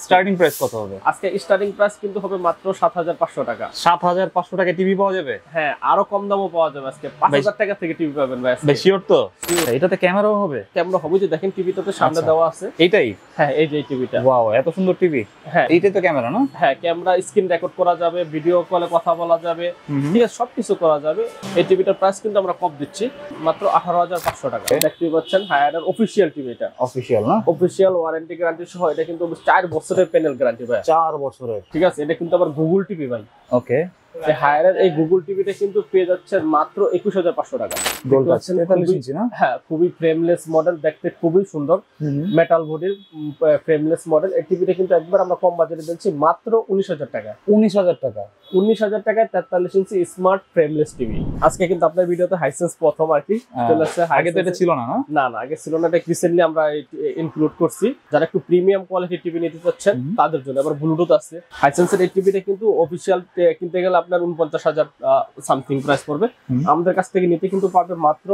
Starting price কত হবে? আজকে স্টার্টিং প্রাইস কিন্তু হবে মাত্র ৭৫০০ টাকা। ৭৫০০ টাকা টিভি পাওয়া যাবে? হ্যাঁ, আরো কম দামও পাওয়া যাবে। আজকে ৫০০০ টাকা থেকে টিভি পাবেন ভাই। বেশি ওর তো এটাতে ক্যামেরাও হবে? ক্যামেরা হবে, যে দেখেন টিভিটাতে সামনে দেওয়া আছে এইটাই। হ্যাঁ, এই যে টিভিটা। ওয়াও, এত সুন্দর টিভি। হ্যাঁ, এইটাই তো ক্যামেরা না? হ্যাঁ, ক্যামেরা, স্ক্রিন রেকর্ড করা যাবে, ভিডিও কলে কথা বলা যাবে, ঠিক আছে, সবকিছু করা যাবে। এই টিভিটার প্রাইস কিন্তু আমরা কম দিচ্ছি, মাত্র ১৮৫০০ টাকা। দেখতে পাচ্ছেন হায়ারের অফিশিয়াল টিভি। এটা অফিশিয়াল না? অফিশিয়াল ওয়ারেন্টি গ্যারান্টি সহ। এটা কিন্তু ৪ বছরের প্যানেল গ্যারান্টি ভাই। ৪ বছরের, ঠিক আছে। এটা কিন্তু আবার গুগল টিভি ভাই। ওকে। হায়ারের এই গুগল টিভিটা কিন্তু পেয়ে যাচ্ছেন মাত্র ২১৫০০ টাকা। গোল্ড আছে 43 ইঞ্চি না? হ্যাঁ, খুবই ফ্রেমলেস মডেল, দেখতে খুবই সুন্দর, মেটাল বডির ফ্রেমলেস মডেল। এই টিভিটা কিন্তু একবার আমরা কম বাজেটে দিচ্ছি মাত্র ১৯০০০ টাকা। ১৯০০০ টাকা? ১৯০০০ টাকায় ৪৩ ইঞ্চি স্মার্ট ফ্রেমলেস টিভি। আজকে কিন্তু আপনার ভিডিওতে হাইসেন্স প্রথম আর কি চলে আসছে। আগে তো এটা ছিল না? না, আগে ছিল না, এটা রিসেন্টলি আমরা ইনক্লুড করছি। যারা একটু প্রিমিয়াম কোয়ালিটি টিভি নিতে চাচ্ছেন তাদের জন্য। আবার ব্লুটুথ আছে। হাইসেন্সের এই টিভিটা কিন্তু অফিশিয়াল কিনতে গেলে আপনার ৪৯,০০০ সামথিং প্রাইস পড়বে। আমাদের কাছ থেকে নিতে কিন্তু পারবে মাত্র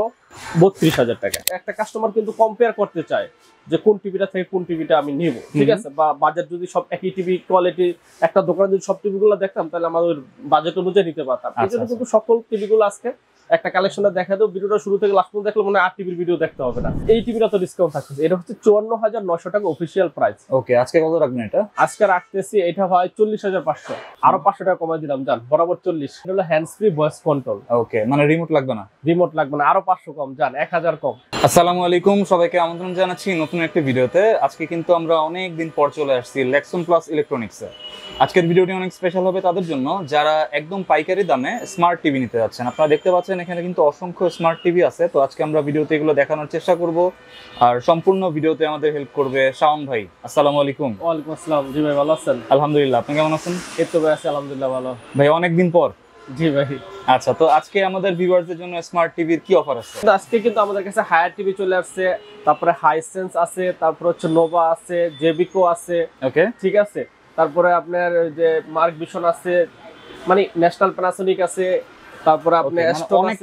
৩২,০০০ টাকা। একটা কাস্টমার কিন্তু কম্পেয়ার করতে চায় যে কোন টিভিটা থেকে কোন টিভিটা আমি নিব, ঠিক আছে, বা বাজেট যদি সব একই টিভি কোয়ালিটি একটা দোকানে যদি সব টিভিগুলো দেখতাম তাহলে আমাদের বাজেট অনুযায়ী নিতে পারতাম। এই জন্য কিন্তু সকল টিভিগুলো আজকে একটা কালেকশনে দেখা দেব। ভিডিওটা শুরু থেকে লাস্ট পর্যন্ত দেখলে মনে হয় ৮ টিভির ভিডিও দেখতে হবে না। এই টিভিটা তো ডিসকাউন্ট থাকছে। এটা হচ্ছে ৫৪,৯০০ টাকা অফিশিয়াল প্রাইস। ওকে, আজকে কত রাখবেন এটা? আজকে রাখতেছি এটা হয় ৪০,৫০০। আরো ৫০০ টাকা কমাই দিলাম, জান, বরাবর ৪০। এটা হলো হ্যান্ডস ফ্রি ভয়েস কন্ট্রোল। ওকে, মানে রিমোট লাগবে না? রিমোট লাগবে না, আরো ৫০০ কম, জান, ১০০০ কম। আসসালামু আলাইকুম, সবাইকে আমন্ত্রণ জানাচ্ছি নতুন একটি ভিডিওতে। আজকে কিন্তু আমরা অনেক দিন পর চলে আসছি লেক্সন প্লাস ইলেকট্রনিক্সে। আজকের ভিডিওটি অনেক স্পেশাল হবে তাদের জন্য যারা একদম পাইকারি দামে স্মার্ট টিভি নিতে যাচ্ছেন। আপনারা দেখতে পাচ্ছেন এখানে কিন্তু অসংখ্য স্মার্ট টিভি আছে। তো আজকে আমরা ভিডিওতে এগুলো দেখানোর চেষ্টা করব। আর সম্পূর্ণ ভিডিওতে আমাদের হেল্প করবে শাওন ভাই। আসসালামু আলাইকুম। ওয়ালাইকুম আসসালাম। জি ভাই, ভালো আছেন? আলহামদুলিল্লাহ, আপনি কেমন আছেন? এই তো ভাই আছি, আলহামদুলিল্লাহ ভালো। ভাই অনেকদিন পর। জি ভাই। আচ্ছা, তো আজকে আমাদের ভিউয়ারদের জন্য স্মার্ট টিভির কি অফার আছে? আজকে কিন্তু আমাদের কাছে হায়ার টিভি চলে আসছে, তারপরে হাইসেন্স আছে, তারপরে হচ্ছে নোভা আছে, জেবিকো আছে, ওকে, ঠিক আছে, তারপরে আপনার যে মার্ক ভিশন আছে, মানে ন্যাশনাল প্যানাসোনিক আছে, তারপরে আপনি অনেক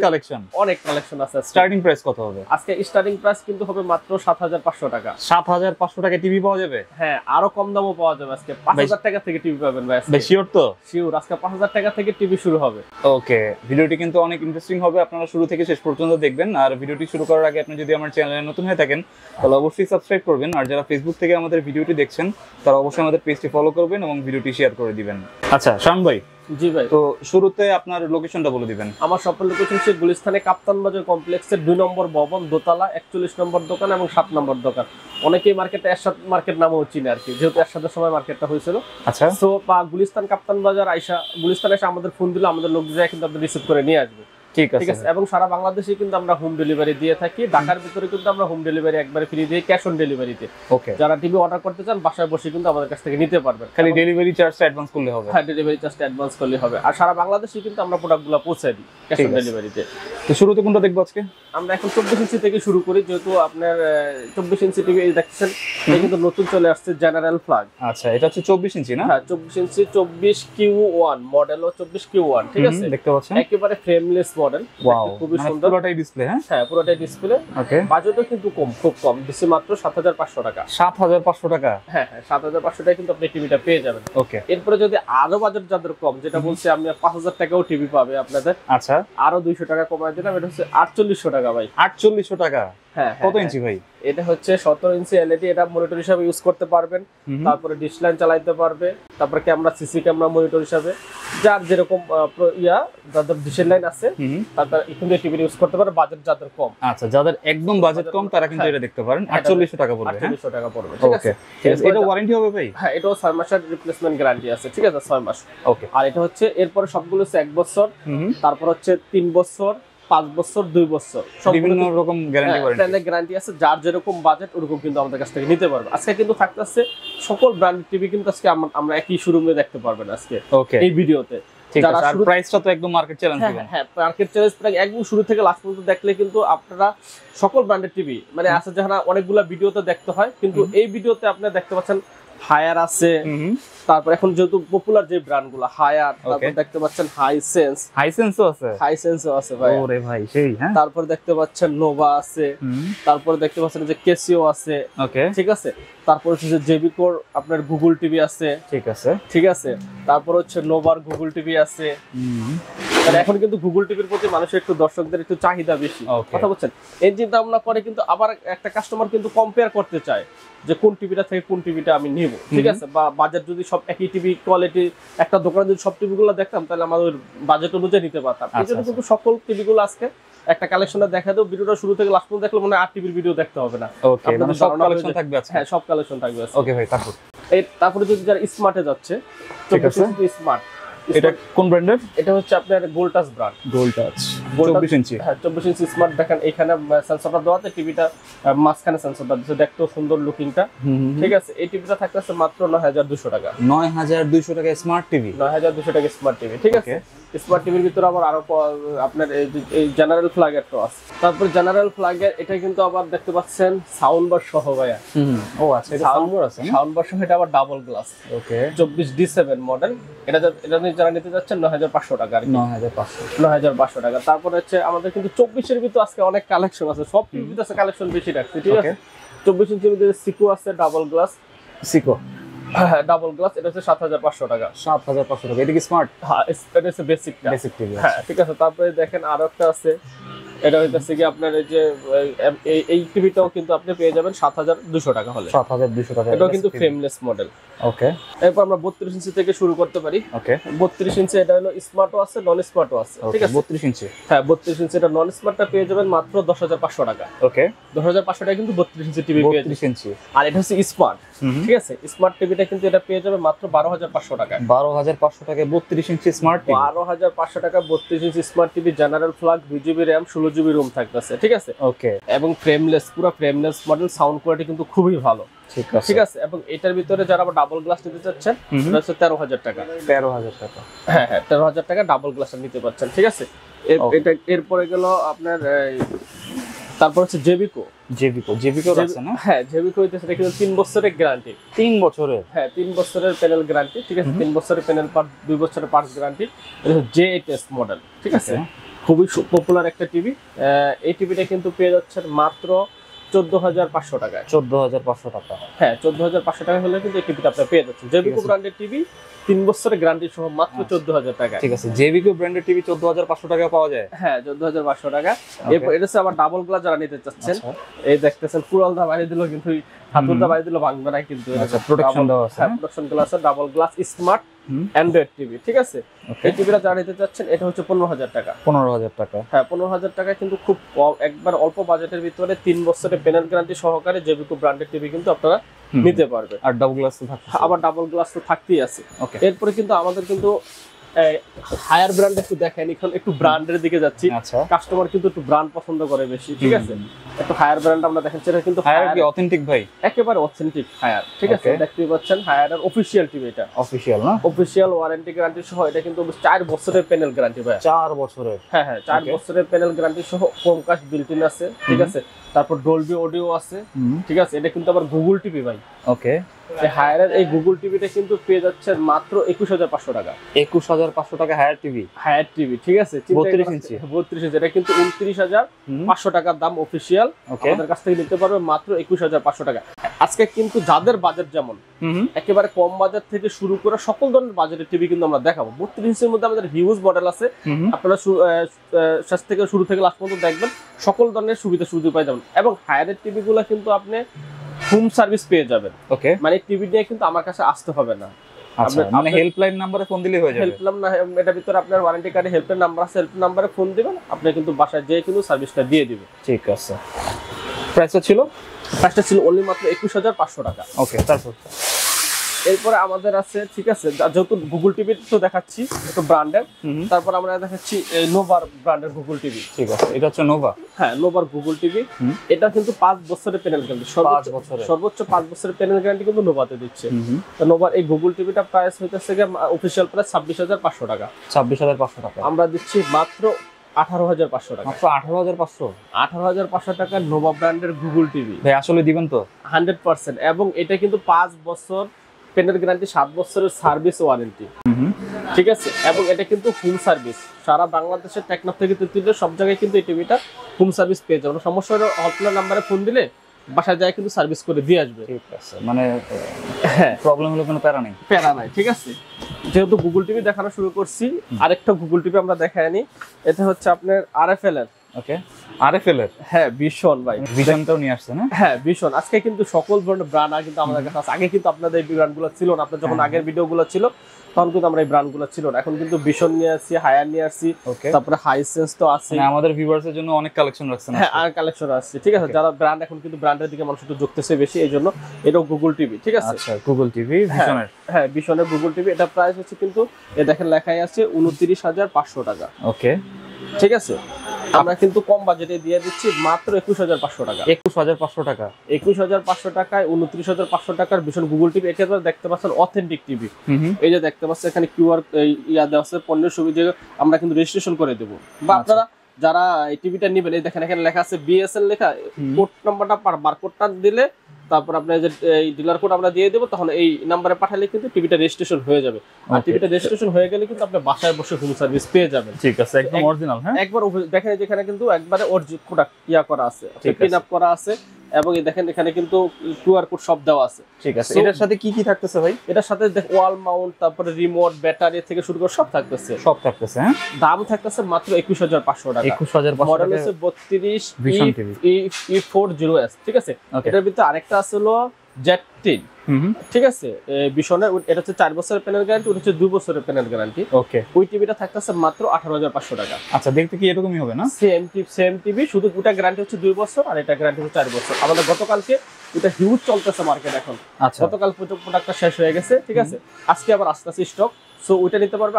কালেকশন আছে। স্টার্টিং প্রাইস কত হবে? আজকে স্টার্টিং প্রাইস কিন্তু হবে মাত্র ৭৫০০ টাকা। ৭৫০০ টাকা টিভি পাওয়া যাবে? হ্যাঁ, আরো কম দামও পাওয়া যাবে। আজকে ৫০০০ টাকা থেকে টিভি পাবেন ভাই। বেশি ওর তো শিওর, আজকে ৫০০০ টাকা থেকে টিভি শুরু হবে। ওকে, ভিডিওটি কিন্তু অনেক ইন্টারেস্টিং হবে, আপনারা শুরু থেকে শেষ পর্যন্ত দেখবেন। আর ভিডিওটি শুরু করার আগে আপনি যদি আমার চ্যানেলে নতুন হয়ে থাকেন তাহলে অবশ্যই সাবস্ক্রাইব করবেন। আর যারা ফেসবুক থেকে আমাদের ভিডিওটি দেখছেন তারা অবশ্যই আমাদের পেজটি ফলো করবেন এবং ভিডিওটি শেয়ার করে দিবেন। আচ্ছা শাওন ভাই। জি ভাই। তো শুরুতে আপনার লোকেশনটা বলে দিবেন। আমার শপের লোকেশন হচ্ছে গুলিস্তানে কাপ্তান বাজার কমপ্লেক্সের ২ নম্বর ভবন, দোতলা, ৪১ নম্বর দোকান এবং ৭ নম্বর দোকান। অনেকেই মার্কেটে এরশাদ মার্কেট নামেও চিনে আর কি, যেহেতু এরশাদের সময় মার্কেটটা হয়েছিল। আচ্ছা, সো বা গুলিস্তান কাপ্তান বাজার আইসা, গুলিস্তানে এসে আমাদের ফোন দিলে আমাদের লোক যায় কিন্তু আপনি রিসিভ করে নিয়ে আসবে। ঠিক আছে। এবং সারা বাংলাদেশে কিন্তু আমরা হোম ডেলিভারি দিয়ে থাকি। ঢাকার ভিতরে কিন্তু আমরা হোম ডেলিভারি একবারে ফ্রি দিই, ক্যাশ অন ডেলিভারিতে। ওকে, যারা টিভি অর্ডার করতে চান বাসায় বসে কিন্তু আমাদের কাছ থেকে নিতে পারবেন। খালি ডেলিভারি চার্জটা অ্যাডভান্স করলে হবে। হ্যাঁ, ডেলিভারি চার্জটা অ্যাডভান্স করলে হবে। আর সারা বাংলাদেশে কিন্তু আমরা প্রোডাক্টগুলো পৌঁছে দিই ক্যাশ অন ডেলিভারিতে। তো শুরুতে কোনটা দেখবো আজকে? আমরা এখন ২৪ ইঞ্চি থেকে শুরু করি, যেহেতু আপনার ২৪ ইঞ্চি টিভি দেখছেন, এটা কিন্তু নতুন চলে আসছে জেনারেল ফ্ল্যাগ। আচ্ছা, এটা হচ্ছে ২৪ ইঞ্চি না? হ্যাঁ, ২৪ ইঞ্চি, 24Q1 মডেল ও 24Q1, ঠিক আছে, দেখতে পাচ্ছেন একেবারে ফ্রেমলেস মডেল। ওয়াও, খুবই সুন্দর। পুরোটাই ডিসপ্লে? হ্যাঁ, পুরোটাই ডিসপ্লে। ওকে, বাজেটও কিন্তু কম, খুব কম, দিছি মাত্র ৭৫০০ টাকা। ৭৫০০ টাকা? হ্যাঁ, ৭৫০০ টাকা কিন্তু আপনি টিভিটা পেয়ে যাবেন। ওকে, এরপরে যদি আরো বাজেট যাদের কম, যেটা বলছি আমি ৫০০০ টাকাও টিভি পাবে আপনাদের। আচ্ছা, আরো ২০০ টাকা কমায় দিলাম, এটা হচ্ছে ৪৮০০ টাকা ভাই। ৪৮০০ টাকা? হ্যাঁ। কত ইঞ্চি ভাই? এটা হচ্ছে ১৭ ইঞ্চি এলইডি। এটা মনিটর হিসেবে ইউজ করতে পারবেন, তারপরে ডিশ লাইন চালাতে পারবে, তারপরে ক্যামেরা, সিসি ক্যামেরা মনিটর হিসেবে যার যেরকম যাদের ডিশের লাইন আছে তারা কিন্তু টিভি ইউজ করতে পারে, বাজেট যাদের কম। আচ্ছা, যাদের একদম বাজেট কম তারা কিন্তু এটা দেখতে পারেন। ৪৮০০ টাকা পড়বে। ৪৮০০ টাকা পড়বে, ঠিক আছে। এটা ওয়ারেন্টি হবে ভাই? হ্যাঁ, এটাও ৬ মাসের রিপ্লেসমেন্ট গ্যারান্টি আছে, ঠিক আছে, ৬ মাস। ওকে, আর এটা হচ্ছে এরপরে সবগুলো হচ্ছে ১ বছর, তারপর হচ্ছে ৩ বছর, ৫ বছর, ২ বছর, বিভিন্ন রকম গ্যারান্টি আছে। যার যেরকম বাজেট ওরকম কিন্তু আমাদের কাছ থেকে নিতে পারবে। আজকে কিন্তু থাকতেছে সকল ব্র্যান্ডের টিভি কিন্তু আজকে আমরা একই শোরুমে দেখতে পারবেন আজকে এই ভিডিওতে। যারা প্রাইসটা তো একদম মার্কেট চ্যালেঞ্জ দিবেন। হ্যাঁ, মার্কেট চ্যালেঞ্জ প্রায় একদম শুরু থেকে লাস্ট পর্যন্ত দেখলে কিন্তু আপনারা সকল ব্র্যান্ডের টিভি, মানে আছে যারা অনেকগুলা ভিডিওতে দেখতে হয়, কিন্তু এই ভিডিওতে আপনি দেখতে পাচ্ছেন হায়ার আছে, তারপর এখন যেহেতু পপুলার যে ব্র্যান্ড গুলো হায়ার, তারপর দেখতে পাচ্ছেন হাইসেন্সও আছে, হাইসেন্সও আছে ভাই। ওরে ভাই সেই, হ্যাঁ। তারপর দেখতে পাচ্ছেন নোভা আছে, তারপর দেখতে পাচ্ছেন যে কেসিও আছে, ওকে, ঠিক আছে। তারপর হচ্ছে যে জেবিকোর আপনার গুগল টিভি আছে, ঠিক আছে, ঠিক আছে। তারপর হচ্ছে নোভার গুগল টিভি আছে। মানে এখন কিন্তু গুগল টিভির প্রতি মানুষের একটু, দর্শকদের একটু চাহিদা বেশি, কথা বলছেন। এই চিন্তা ভাবনা করে কিন্তু আবার একটা কাস্টমার কিন্তু কম্পেয়ার করতে চায় যে কোন টিভিটা থেকে কোন টিভিটা আমি নিব, ঠিক আছে। বা বাজেট যদি সব একই টিভি কোয়ালিটি, একটা দোকানে যদি সব টিভিগুলো দেখতাম তাহলে আমাদের বাজেট অনুযায়ী নিতে পারতাম। এই জন্য কিন্তু সকল টিভিগুলো আজকে একটা কালেকশনে দেখা দেব। ভিডিওটা শুরু থেকে লাস্ট পর্যন্ত দেখলে মনে হয় 8 টিভির ভিডিও দেখতে হবে না। ওকে, মানে সব কালেকশন থাকবে আজকে। হ্যাঁ, সব কালেকশন থাকবে আজকে। ওকে ভাই, তারপর তারপরে যদি যারা স্মার্টে যাচ্ছে, ঠিক আছে, স্মার্ট, এটা কোন ব্র্যান্ডের? এটা হচ্ছে আপনার গোল্টাস ব্র্যান্ড। গোল্টাস 24 ইঞ্চি। হ্যাঁ, 24 ইঞ্চি স্মার্ট। দেখেন এখানে সেন্সরটা দেওয়াতে টিভিটা মাঝখানে সেন্সরটা দিচ্ছে, দেখতেও সুন্দর লুকিংটা, ঠিক আছে। এই টিভিটা থাকতেছে মাত্র 9200 টাকা। 9200 টাকা স্মার্ট টিভি, 9200 টাকা স্মার্ট টিভি, ঠিক আছে। স্মার্ট টিভির ভিতরে আবার আরো আপনার এই জেনারেল ফ্ল্যাগের তো আছে। তারপর জেনারেল ফ্ল্যাগের এটা কিন্তু আবার দেখতে পাচ্ছেন সাউন্ড বার সহ ভাইয়া। ও আচ্ছা, এটা সাউন্ড বার আছে, সাউন্ড বার সহ। এটা আবার ডাবল গ্লাস। ওকে, 24D7 মডেল। এটা যারা নিতে যাচ্ছেন 9500 টাকা আর কি। 9500 টাকা। তারপর হচ্ছে আমাদের কিন্তু 24 এর ভিতরে আজকে অনেক কালেকশন আছে, সব টিভির ভিতরে কালেকশন বেশি রাখছি, ঠিক আছে। 24 ইঞ্চির ভিতরে সিকো আছে, ডাবল গ্লাস সিকো, হ্যাঁ ডাবল গ্লাস। এটা হচ্ছে 7500 টাকা। 7500 টাকা। এটা কি স্মার্ট? হ্যাঁ, এটা হচ্ছে বেসিক টিভি, হ্যাঁ, ঠিক আছে। তারপরে দেখেন আরো একটা আছে, এটা হইতেছে কি আপনার এই যে এই টিভিটাও কিন্তু আপনি পেয়ে যাবেন 7200 টাকা হলে। 7200 টাকা। এটাও কিন্তু ফ্রেমলেস মডেল। ওকে, এরপর আমরা 32 ইঞ্চি থেকে শুরু করতে পারি। ওকে, 32 ইঞ্চি এটা হলো স্মার্টও আছে, নন স্মার্টও আছে, ঠিক আছে। 32 ইঞ্চি, হ্যাঁ 32 ইঞ্চি। এটা নন স্মার্টটা পেয়ে যাবেন মাত্র 10500 টাকা। ওকে, 10500 টাকা কিন্তু 32 ইঞ্চি টিভি পেয়ে যাবেন। 32 ইঞ্চি। আর এটা হচ্ছে স্মার্ট, ঠিক আছে। স্মার্ট টিভিটা কিন্তু এটা পেয়ে যাবে মাত্র 12500 টাকা। 12500 টাকায় 32 ইঞ্চি স্মার্ট টিভি। 12500 টাকা 32 inch smart TV, general flag, 2GB RAM, 16GB ROM থাকতেছে, ঠিক আছে। ওকে, এবং ফ্রেমলেস, পুরো ফ্রেমলেস মডেল। সাউন্ড কোয়ালিটি কিন্তু খুবই ভালো, ঠিক আছে। এবং এটার ভিতরে যারা আবার ডাবল গ্লাস নিতে চাচ্ছেন, এটা হচ্ছে 13000 টাকা। 13000 টাকা, হ্যাঁ হ্যাঁ, 13000 টাকা ডাবল গ্লাসটা নিতে পারছেন, ঠিক আছে। এটা এরপরে গেল আপনার তারপর হচ্ছে জেবিকো আছে না? হ্যাঁ, জেবিকো হইতেছে এটা কিন্তু 3 বছরের গ্যারান্টি। 3 বছরের? হ্যাঁ, 3 বছরের প্যানেল গ্যারান্টি, ঠিক আছে। 3 বছরের প্যানেল পার্ট, 2 বছরের পার্টস গ্যারান্টি। এটা হচ্ছে J8S মডেল, ঠিক আছে। খুবই পপুলার একটা টিভি। এই টিভিটা কিন্তু পেয়ে যাচ্ছেন মাত্র 14500 টাকায়। 14500 টাকা, হ্যাঁ 14500 টাকা হলে কিন্তু এই টিভিটা আপনি পেয়ে যাচ্ছেন। জেবিকো ব্র্যান্ডের টিভি 3 বছরের গ্যারান্টি সহ মাত্র 14000 টাকা, ঠিক আছে। জেবিকো ব্র্যান্ডের টিভি 14500 টাকা পাওয়া যায়। হ্যাঁ 14500 টাকা। এরপর এটা হচ্ছে আবার ডাবল গ্লাস যারা নিতে চাচ্ছেন, এই দেখতেছেন কুড়ালদা বাইরে দিল কিন্তু হাতুরদা বাইরে দিল ভাঙবে না কিন্তু। আচ্ছা, প্রোটেকশন দেওয়া আছে। হ্যাঁ, protection glass, double glass, smart Android TV, ঠিক আছে। এই টিভিটা যারা নিতে চাচ্ছেন এটা হচ্ছে 15000 টাকা। 15000 টাকা, হ্যাঁ 15000 টাকা কিন্তু খুব একবার অল্প বাজেটের ভিতরে 3 বছরের প্যানেল গ্যারান্টি সহকারে জেবিকো ব্র্যান্ডের টিভি কিন্তু আপনারা নিতে পারবেন। আর ডাবল গ্লাস তো থাকছে, আবার ডাবল গ্লাস তো থাকতেই আছে। ওকে, এরপরে কিন্তু আমাদের কিন্তু হায়ার ব্র্যান্ড একটু দেখেন, এখন একটু ব্র্যান্ডের দিকে যাচ্ছি। আচ্ছা, কাস্টমার কিন্তু একটু ব্র্যান্ড পছন্দ করে বেশি, ঠিক আছে। একটু হায়ার ব্র্যান্ড আমরা দেখেন, সেটা কিন্তু হায়ার কি অথেন্টিক ভাই? একেবারে অথেন্টিক হায়ার, ঠিক আছে। দেখতেই পাচ্ছেন হায়ারের অফিশিয়াল টিভি, এটা অফিশিয়াল না? অফিশিয়াল ওয়ারেন্টি গ্যারান্টি সহ। এটা কিন্তু 4 বছরের প্যানেল গ্যারান্টি ভাই। 4 বছরের? হ্যাঁ হ্যাঁ, 4 বছরের প্যানেল গ্যারান্টি সহ। ক্রোমকাস্ট বিল্ট ইন আছে, ঠিক আছে। তারপর ডলবি অডিও আছে, ঠিক আছে। এটা কিন্তু আবার গুগল টিভি ভাই। ওকে, এই হায়ারের এই গুগল টিভিটা কিন্তু পেয়ে যাচ্ছেন মাত্র 21500 টাকা। 21500 টাকা হায়ার টিভি, হায়ার টিভি, ঠিক আছে। 32 ইঞ্চি, 32 ইঞ্চি। এটা কিন্তু 29500 টাকার দাম অফিশিয়াল। আমাদের কাছ থেকে নিতে পারবে মাত্র 21500 টাকা। আজকে কিন্তু যাদের বাজেট যেমন, একেবারে কম বাজেট থেকে শুরু করে সকল ধরনের বাজেটের টিভি কিন্তু আমরা দেখাবো। 32 ইঞ্চির মধ্যে আমাদের হিউজ মডেল আছে। আপনারা শেষ থেকে শুরু থেকে লাস্ট পর্যন্ত দেখবেন, সকল ধরনের সুবিধা পেয়ে যাবেন। এবং হায়ারের টিভি গুলা কিন্তু আপনি হোম সার্ভিস পেয়ে যাবেন। ওকে, মানে টিভি নিয়ে কিন্তু আমার কাছে আসতে হবে না। আচ্ছা, মানে হেল্পলাইন নম্বরে ফোন দিলেই হয়ে যাবে। হেল্পলাইন না, এটার ভিতরে আপনার ওয়ারেন্টি কার্ডে হেল্পলাইন নাম্বার আছে, হেল্প নম্বরে ফোন দিবেন, আপনি কিন্তু বাসায় যেয়ে কিন্তু সার্ভিসটা দিয়ে দিবে। ঠিক আছে। প্রাইসটা ছিল অনলি মাত্র 21500 টাকা। ওকে, তারপর এরপরে আমাদের আছে, ঠিক আছে, যেহেতু গুগল টিভি তো দেখাচ্ছি একটু ব্র্যান্ডের, তারপর আমরা দেখাচ্ছি নোভার ব্র্যান্ডের গুগল টিভি। ঠিক আছে, এটা হচ্ছে নোভা। হ্যাঁ, নোভার গুগল টিভি। এটা কিন্তু 5 বছরের প্যানেল গ্যারান্টি, সর্বোচ্চ 5 বছরের প্যানেল গ্যারান্টি কিন্তু নোভাতে দিচ্ছে। তো নোভার এই গুগল টিভিটা প্রাইস হইতেছে অফিশিয়াল প্রাইস 26500 টাকা। 26500 টাকা আমরা দিচ্ছি মাত্র 18500 টাকা। মাত্র 18500? 18500 টাকার নোভা ব্র্যান্ডের গুগল টিভি ভাই আসলে দিবেন তো? 100%। এবং এটা কিন্তু 5 বছর পেনের গ্যারান্টি 7 বছরের সার্ভিস ওয়ারেন্টি, ঠিক আছে। এবং এটা কিন্তু হোম সার্ভিস, সারা বাংলাদেশের টেকনাফ থেকে তুলতে সব জায়গায় কিন্তু এই টিভিটা হোম সার্ভিস পেয়ে যাবে। সমস্যা হলে হটলাইন নাম্বারে ফোন দিলে বাসায় যায় কিন্তু সার্ভিস করে দিয়ে আসবে। ঠিক আছে, মানে হ্যাঁ প্রবলেম হলে কোনো প্যারা নেই। প্যারা নাই, ঠিক আছে। যেহেতু গুগল টিভি দেখানো শুরু করছি, আরেকটা গুগল টিভি আমরা দেখাই নি। এটা হচ্ছে আপনার আরএফএল এর। ওকে, আরএফএল এর। হ্যাঁ, ভিশন ভাই, ভিশনটাও নিয়ে আসছে না? হ্যাঁ ভিশন। আজকে কিন্তু সকল ধরনের ব্র্যান্ড কিন্তু আমাদের কাছে আছে। আগে কিন্তু আপনাদের এই ব্র্যান্ডগুলো ছিল না, আপনার যখন আগের ভিডিওগুলো ছিল তখন কিন্তু আমরা এই ব্র্যান্ডগুলো ছিল না। এখন কিন্তু ভিশন নিয়ে আসছি, হায়ার নিয়ে আসছি, তারপরে হাইসেন্স তো আছে। মানে আমাদের ভিউয়ার্সের জন্য অনেক কালেকশন রাখছেন। হ্যাঁ, আর কালেকশন আসছে, ঠিক আছে। যারা ব্র্যান্ড, এখন কিন্তু ব্র্যান্ডের দিকে মানুষ একটু ঝুঁকতেছে বেশি, এই জন্য এটাও গুগল টিভি, ঠিক আছে। আচ্ছা, গুগল টিভি ভিশনের। হ্যাঁ, ভিশনের গুগল টিভি। এটা প্রাইস হচ্ছে কিন্তু এ দেখেন লেখাই আছে 29,500 টাকা। ওকে, ঠিক আছে। আমরা কিন্তু কম বাজেটে দিয়ে দিচ্ছি মাত্র 21,500 টাকা। 21,500 টাকা। 21,500 টাকায় 29,500 টাকার ভিশন গুগল টিভি। এটা দেখতে পাচ্ছেন অথেন্টিক টিভি। এই যে দেখতে পাচ্ছেন এখানে কিউআর ইয়া দেওয়া আছে, পণ্যের সুবিধা আমরা কিন্তু রেজিস্ট্রেশন করে দেবো। বা আপনারা যারা এই টিভিটা নেবেন, এই দেখেন এখানে লেখা আছে বিএসএল লেখা, কোড নাম্বারটা বারকোডটা দিলে তারপর আপনার যে এই ডিলার কোড আমরা দিয়ে দেবো, তখন এই নাম্বারে পাঠালে কিন্তু টিভিটা রেজিস্ট্রেশন হয়ে যাবে। আর টিভিটা রেজিস্ট্রেশন হয়ে গেলে কিন্তু আপনি বাসায় বসে হোম সার্ভিস পেয়ে যাবেন। ঠিক আছে, একদম অরিজিনাল। হ্যাঁ, একবার দেখেন যেখানে কিন্তু একবারে প্রোডাক্ট ইয়া করা আছে, পিন আপ করা আছে, এবং এই দেখেন এখানে কিন্তু কিউআর কোড সব দেওয়া আছে। ঠিক আছে। এটার সাথে কি কি থাকতেছে ভাই? এটার সাথে ওয়াল মাউন্ট, তারপরে রিমোট, ব্যাটারি থেকে শুরু করে সব থাকতেছে। সব থাকতেছে। হ্যাঁ, দাম থাকতেছে মাত্র 21,500 টাকা। 21,500 মডেল হচ্ছে 32 ভিশন টিভি E40S, ঠিক আছে। এটার ভিতরে আরেকটা আছে হলো Z10, ঠিক আছে। ভিশনের এটা হচ্ছে 4 বছরের প্যানেল গ্যারান্টি, ওটা হচ্ছে 2 বছরের প্যানেল গ্যারান্টি। ওকে, ওই টিভিটা থাকতেছে মাত্র 18,500 টাকা। আচ্ছা, দেখতে কি এরকমই হবে না? সেম টিভি, শুধু ওটা গ্যারান্টি হচ্ছে 2 বছর আর এটা গ্যারান্টি হচ্ছে 4 বছর। আমাদের গতকালকে এটা হিউজ চলতেছে মার্কেট এখন। আচ্ছা, গতকাল প্রোডাক্টটা শেষ হয়ে গেছে, ঠিক আছে। আজকে আবার আস্তে আস্তে স্টক, সো ওইটা নিতে পারবে।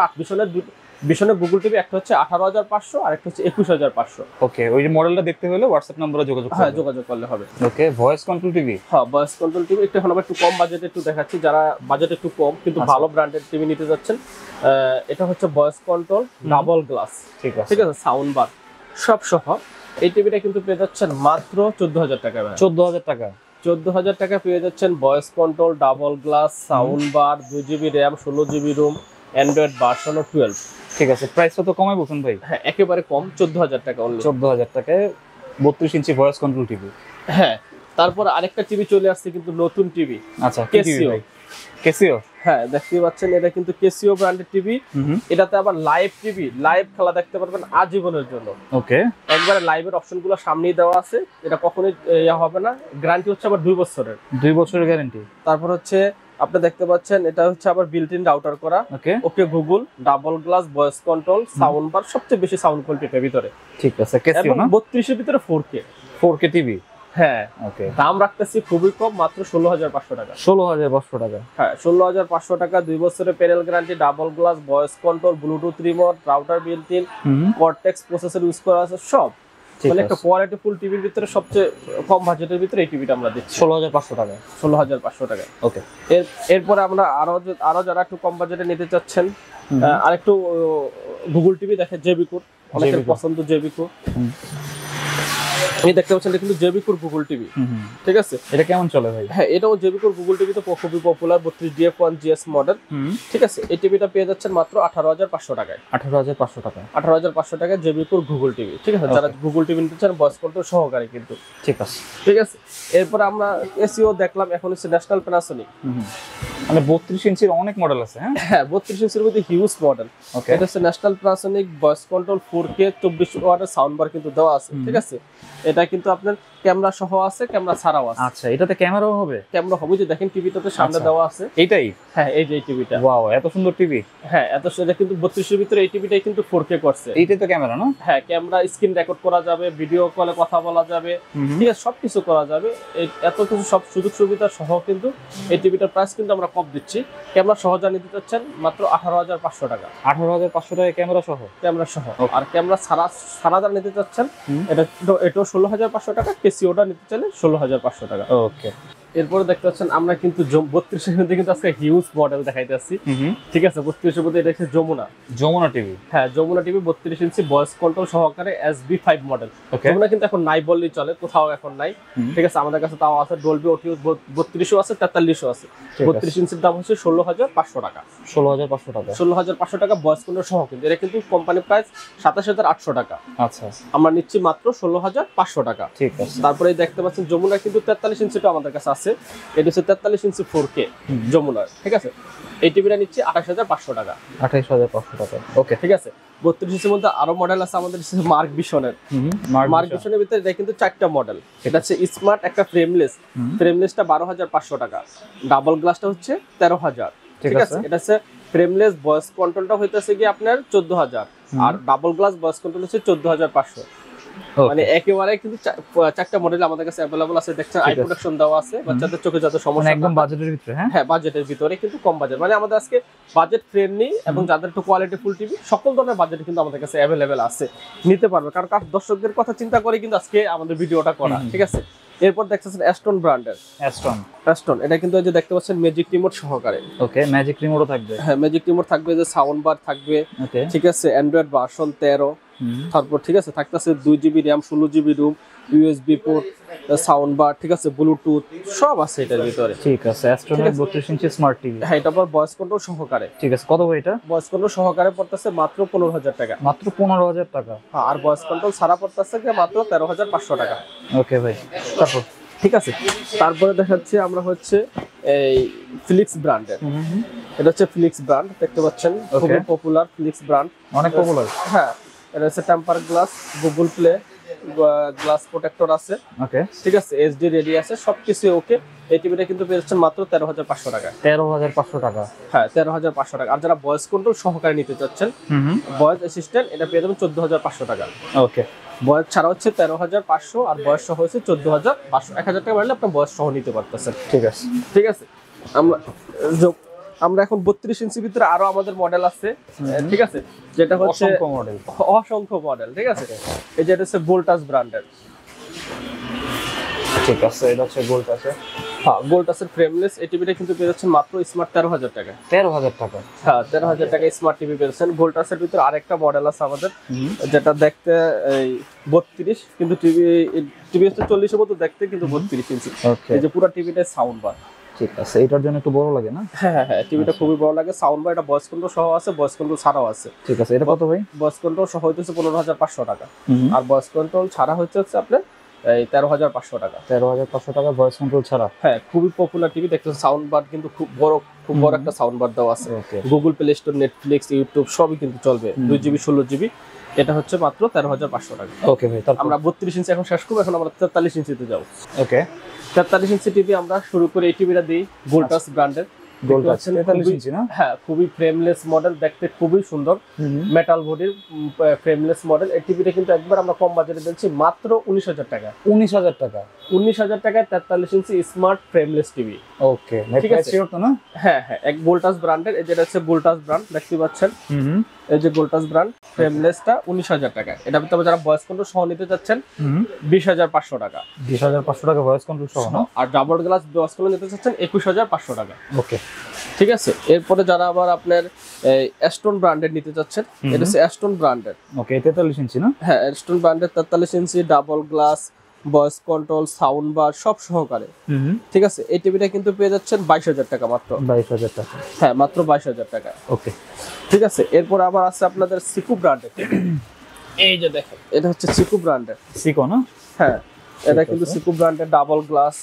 ভিশনের গুগল টিভি একটা হচ্ছে 18,500 আর একটা হচ্ছে 21,500। ওকে, ওই যে মডেলটা দেখতে হলে হোয়াটসঅ্যাপ নম্বরে যোগাযোগ করবে। হ্যাঁ, যোগাযোগ করলে হবে। ওকে, ভয়েস কন্ট্রোল টিভি। হ্যাঁ, ভয়েস কন্ট্রোল টিভি। একটু এখন আবার একটু কম বাজেটে একটু দেখাচ্ছি, যারা বাজেট একটু কম কিন্তু ভালো ব্র্যান্ডের টিভি নিতে যাচ্ছেন। এটা হচ্ছে ভয়েস কন্ট্রোল ডাবল গ্লাস, ঠিক আছে, ঠিক আছে, সাউন্ড বার সব সহ। এই টিভিটা কিন্তু পেয়ে যাচ্ছেন মাত্র 14,000 টাকা। 14,000 টাকা। 14,000 টাকা পেয়ে যাচ্ছেন voice control double glass, sound bar, 2GB RAM, 16GB ROM, Android version 12। ঠিক আছে, প্রাইসটা তো কমাই বলছেন ভাই। হ্যাঁ, একেবারে কম, 14,000 টাকা অনলি। 14,000 টাকায় 32 ইঞ্চি ভয়েস কন্ট্রোল টিভি। হ্যাঁ, তারপর আরেকটা টিভি চলে আসছে কিন্তু নতুন টিভি। আচ্ছা, ক্যাসিও। ক্যাসিও, হ্যাঁ, দেখতে পাচ্ছেন এটা কিন্তু ক্যাসিও ব্র্যান্ডের টিভি। এটাতে আবার লাইভ টিভি, লাইভ খেলা দেখতে পারবেন আজীবনের জন্য। ওকে, একবারে লাইভের অপশনগুলো সামনেই দেওয়া আছে। এটা কখনোই ইয়া হবে না। গ্যারান্টি হচ্ছে আবার 2 বছরের। 2 বছরের গ্যারান্টি। তারপর হচ্ছে আপনি দেখতে পাচ্ছেন এটা হচ্ছে আবার বিল্ট ইন রাউটার করা। Okay, Google double glass, voice control, sound bar, সবচেয়ে বেশি সাউন্ড কোয়ালিটির ভিতরে। ঠিক আছে, ক্যাসিও না? 32 এর ভিতরে 4K টিভি। হ্যাঁ, ওকে, দাম রাখতেছি খুবই কম, মাত্র 16,500 টাকা। 16,500 টাকা। হ্যাঁ, 16,500 টাকা। 2 বছরের panel guarantee, double glass, voice control, Bluetooth remote, router built in, cortex processor use করা আছে সব। মানে একটা কোয়ালিটি ফুল টিভির ভিতরে সবচেয়ে কম বাজেটের ভিতরে এই টিভিটা আমরা দিচ্ছি 16,500 টাকা। 16,500 টাকা। ওকে, এরপরে আমরা আরো যারা একটু কম বাজেটে নিতে চাচ্ছেন, আরেকটু গুগল টিভি দেখে, জেবিকুর অনেকের পছন্দ। জেবিকুর এই দেখতে পাচ্ছেন, এটা কিন্তু জেবিকুর গুগল টিভি, ঠিক আছে। এটা কেমন চলে ভাই? হ্যাঁ, এটাও জেবিকুর গুগল টিভি তো খুবই পপুলার, 32DF1 GS মডেল, ঠিক আছে। এই টিভিটা পেয়ে যাচ্ছেন মাত্র 18,500 টাকায়। 18,500 টাকা। 18,500 টাকায় জেবিকুর গুগল টিভি, ঠিক আছে। যারা গুগল টিভি নিতে চান ভয়েস কন্ট্রোল সহকারে কিন্তু, ঠিক আছে, ঠিক আছে। এরপর আমরা এসিও দেখলাম, এখন হচ্ছে ন্যাশনাল প্যানাসোনিক। মানে 32 ইঞ্চির অনেক মডেল আছে। হ্যাঁ, 32 ইঞ্চির মধ্যে হিউজ মডেল। এটা হচ্ছে national Panasonic voice control 4K 24 ওয়াটের সাউন্ড বার কিন্তু দেওয়া আছে, ঠিক আছে। এটা কিন্তু আপনার ক্যামেরা সহ আছে, ক্যামেরা ছাড়াও আছে। আচ্ছা, এটাতে ক্যামেরাও হবে? ক্যামেরা হবে, যে দেখেন টিভিটাতে সামনে দেওয়া আছে এইটাই। হ্যাঁ, এই যে টিভিটা। ওয়াও, এত সুন্দর টিভি। হ্যাঁ, এত সুন্দর। কিন্তু 32 এর ভিতরে এই টিভিটাই কিন্তু 4K করছে। এইটাই তো ক্যামেরা না? হ্যাঁ, ক্যামেরা, স্ক্রিন রেকর্ড করা যাবে, ভিডিও কলে কথা বলা যাবে, ঠিক আছে, সবকিছু করা যাবে। এত কিছু সব সুযোগ সুবিধা সহ কিন্তু এই টিভিটার প্রাইস কিন্তু আমরা কম দিচ্ছি। ক্যামেরা সহ যা নিতে চাচ্ছেন মাত্র 18,500 টাকা। 18,500 টাকা ক্যামেরা সহ? ক্যামেরা সহ। আর ক্যামেরা ছাড়া যা নিতে চাচ্ছেন এটাও 16,500 টাকা। কেসিওটা নিতে চাইলে 16,500 টাকা। ওকে, এরপরে দেখতে পাচ্ছেন আমরা কিন্তু 32 এর মধ্যে কিন্তু আজকে হিউজ মডেল দেখাইতেছি। ঠিক আছে, 32 এর মধ্যে এটা হচ্ছে যমুনা টিভি। হ্যাঁ, Jamuna TV 32 inch voice control সহকারে SB5 মডেল। যমুনা কিন্তু এখন নাই বললেই চলে, কোথাও এখন নাই। ঠিক আছে, আমাদের কাছে তাও আছে, ডলবি অডিও 32ও আছে, 43ও আছে। 32 ইঞ্চির দাম হচ্ছে 16,500 টাকা। 16,500 টাকা, 16,500 টাকা ভয়েস কন্ট্রোল সহ। কিন্তু এটা কিন্তু কোম্পানি প্রাইস 27,800 টাকা। আচ্ছা, আমরা নিচ্ছি মাত্র 16,500 টাকা। ঠিক আছে। তারপরে দেখতে পাচ্ছেন যমুনা কিন্তু 43 ইঞ্চিটা আমাদের কাছে আছে। এটা হচ্ছে 43 ইঞ্চি 4K যমুনার। ঠিক আছে, এই টিভিটা নিচ্ছি 28,500 টাকা। 28,500 টাকা, ওকে। ঠিক আছে, 32 ইঞ্চির মধ্যে আরো মডেল আছে আমাদের, মার্ক ভিশনের। মার্ক ভিশনের ভিতরে এটা কিন্তু 4টা মডেল। এটা হচ্ছে স্মার্ট, একটা ফ্রেমলেস। ফ্রেমলেসটা 12,500 টাকা, ডাবল গ্লাসটা হচ্ছে 13,000। ঠিক আছে, এটা হচ্ছে ফ্রেমলেস, ভয়েস কন্ট্রোলটা হইতেছে কি আপনার 14,000, আর ডাবল গ্লাস ভয়েস কন্ট্রোল হচ্ছে 14,500। মানে একেবারে কিন্তু 4টা মডেল আমাদের কাছে अवेलेबल আছে। দেখছেন আই প্রোডাকশন দেওয়া আছে, বাচ্চাদের চোখে যাতে সমস্যা, একদম বাজেটের ভিতরে। হ্যাঁ, বাজেটের ভিতরে, কিন্তু কম বাজেট। মানে আমাদের আজকে বাজেট ফ্রেন্ডলি এবং যাদের একটু কোয়ালিটি ফুল টিভি সকল ধরনের বাজেট কিন্তু আমাদের কাছে अवेलेबल আছে, নিতে পারবে। কারণ দর্শকদের কথা চিন্তা করে কিন্তু আজকে আমাদের ভিডিওটা করা। ঠিক আছে, এরপর দেখতেছেন অ্যাস্টন ব্র্যান্ডের। অ্যাস্টন এটা কিন্তু এই যে দেখতে পাচ্ছেন ম্যাজিক রিমোট সহকারে। ওকে, ম্যাজিক রিমোটও থাকবে। হ্যাঁ, ম্যাজিক রিমোট থাকবে, যে সাউন্ড বার থাকবে। ওকে, ঠিক আছে, অ্যান্ড্রয়েড ভার্সন 13। তারপর ঠিক আছে, থাকতেছে 2GB RAM, 16GB room, USB port, sound bar. ঠিক আছে, ব্লুটুথ সব আছে এটার ভিতরে। ঠিক আছে, অ্যাস্ট্রোনের 32 ইঞ্চি স্মার্ট টিভি। হ্যাঁ, এটা আবার ভয়েস কন্ট্রোল সহকারে। ঠিক আছে, কত ভাই এটা? ভয়েস কন্ট্রোল সহকারে পড়তেছে মাত্র 15,000 টাকা। মাত্র 15,000 টাকা। হ্যাঁ, আর ভয়েস কন্ট্রোল ছাড়া পড়তেছে মাত্র 13,500 টাকা। ওকে ভাই, তারপর ঠিক আছে, তারপরে দেখাচ্ছি আমরা হচ্ছে এই ফিলিক্স ব্র্যান্ডের। এটা হচ্ছে ফিলিক্স ব্র্যান্ড, দেখতে পাচ্ছেন খুবই পপুলার ফিলিক্স ব্র্যান্ড, অনেক পপুলার। হ্যাঁ, এটা হচ্ছে temper glass, Google play glass protector আছে। ওকে, ঠিক আছে, SD রেডি আছে, সবকিছু ওকে। এই টিভিটা কিন্তু পেয়েছেন মাত্র 13,500 টাকা। 13,500 টাকা। হ্যাঁ, 13,500 টাকা। আর যারা ভয়েস কন্ট্রোল সহকারে নিতে চাচ্ছেন, ভয়েস অ্যাসিস্ট্যান্ট, এটা পেয়ে যাবেন 14,500 টাকা। ওকে, বয়স ছাড়া হচ্ছে 13,500, আর বয়স সহ হচ্ছে 14,500। 1,000 টাকা বাড়লে আপনার বয়স সহ নিতে পারতেছেন। ঠিক আছে, ঠিক আছে, আমরা এখন 32 ইঞ্চির ভিতরে আরো আমাদের মডেল আছে। ঠিক আছে, যেটা হচ্ছে অসংখ্য মডেল। ঠিক আছে, এই যে এটা হচ্ছে গোল্টাস ব্র্যান্ডের। ঠিক আছে, এটা হচ্ছে গোল্টাসের। হ্যাঁ, গোল্টাসের ফ্রেমলেস এই টিভিটা কিন্তু পেয়ে যাচ্ছেন মাত্র স্মার্ট 13,000 টাকা। 13,000 টাকা। হ্যাঁ, 13,000 টাকা স্মার্ট টিভি পেয়েছেন। গোল্টাসের ভিতরে আরেকটা মডেল আছে আমাদের, যেটা দেখতে এই 32, কিন্তু টিভি হচ্ছে 40 এর মতো দেখতে, কিন্তু 32 ইঞ্চি। এই যে পুরো টিভিটা সাউন্ড বার। ঠিক আছে, এটার জন্য একটু বড় লাগে না? হ্যাঁ হ্যাঁ, টিভিটা খুবই বড় লাগে। সাউন্ড বার, এটা ভয়েস কন্ট্রোল সহ আছে, ভয়েস কন্ট্রোল ছাড়াও আছে। ঠিক আছে, এটা কত ভাই? ভয়েস কন্ট্রোল সহ হইতেছে 15,500 টাকা, আর ভয়েস কন্ট্রোল ছাড়া হচ্ছে আপনার এই 13,500 টাকা। 13,500 টাকা ভয়েস কন্ট্রোল ছাড়া। হ্যাঁ, খুবই পপুলার টিভি। দেখতে সাউন্ড বার কিন্তু খুব বড় একটা সাউন্ড বার দেওয়া আছে। Google play store, Netflix, YouTube সবই কিন্তু চলবে। 2GB 16GB। এটা হচ্ছে মাত্র 13,500 টাকা। ওকে ভাই, তারপর আমরা 32 ইঞ্চি এখন শেষ করবো, এখন আমরা 43 ইঞ্চিতে যাবো। ওকে, 43 ইঞ্চি টিভি আমরা শুরু করে এই টিভিটা দিই গোল্টাস ব্র্যান্ডের। গোল্টাস 43 ইঞ্চি না? হ্যাঁ, খুবই ফ্রেমলেস মডেল, দেখতে খুবই সুন্দর, মেটাল বডির ফ্রেমলেস মডেল। এই টিভিটা কিন্তু একবার আমরা কম বাজারে দিচ্ছি মাত্র 19,000 টাকা। 19,000 টাকা। 19,000 টাকায় 43 ইঞ্চি স্মার্ট ফ্রেমলেস টিভি। ওকে, ঠিক আছে, শিওর তো না? হ্যাঁ হ্যাঁ, এক গোল্টাস ব্র্যান্ডের। এই যেটা হচ্ছে গোল্টাস ব্র্যান্ড, দেখতে পাচ্ছেন। এই যে গোল্টাস ব্র্যান্ড ফ্রেমলেসটা 19,000 টাকা। এটা ভিতরে যারা ভয়েস কন্ট্রোল সহ নিতে চাচ্ছেন 20,500 টাকা। 20,500 টাকা ভয়েস কন্ট্রোল সহ। আর ডাবল গ্লাস ভয়েস কন্ট্রোল নিতে চাচ্ছেন 21,500 টাকা। ওকে, ঠিক আছে, এরপরে যারা আবার আপনার অ্যাস্টন ব্র্যান্ডের নিতে চাচ্ছেন, এটা হচ্ছে অ্যাস্টন ব্র্যান্ডের। ওকে, 43 ইঞ্চি না? হ্যাঁ, অ্যাস্টন ব্র্যান্ডের 43 inch double glass, voice control, sound bar সব সহকারে। ঠিক আছে, এই টিভিটা কিন্তু পেয়ে যাচ্ছেন 22,000 টাকা মাত্র। 22,000 টাকা। হ্যাঁ, মাত্র 22,000 টাকা। ওকে, ঠিক আছে, এরপর আবার আছে আপনাদের সিকু ব্র্যান্ডের। এই যে দেখেন, এটা হচ্ছে সিকু ব্র্যান্ডের। সিকো না? হ্যাঁ, এটা কিন্তু সিকু ব্র্যান্ডের ডাবল গ্লাস,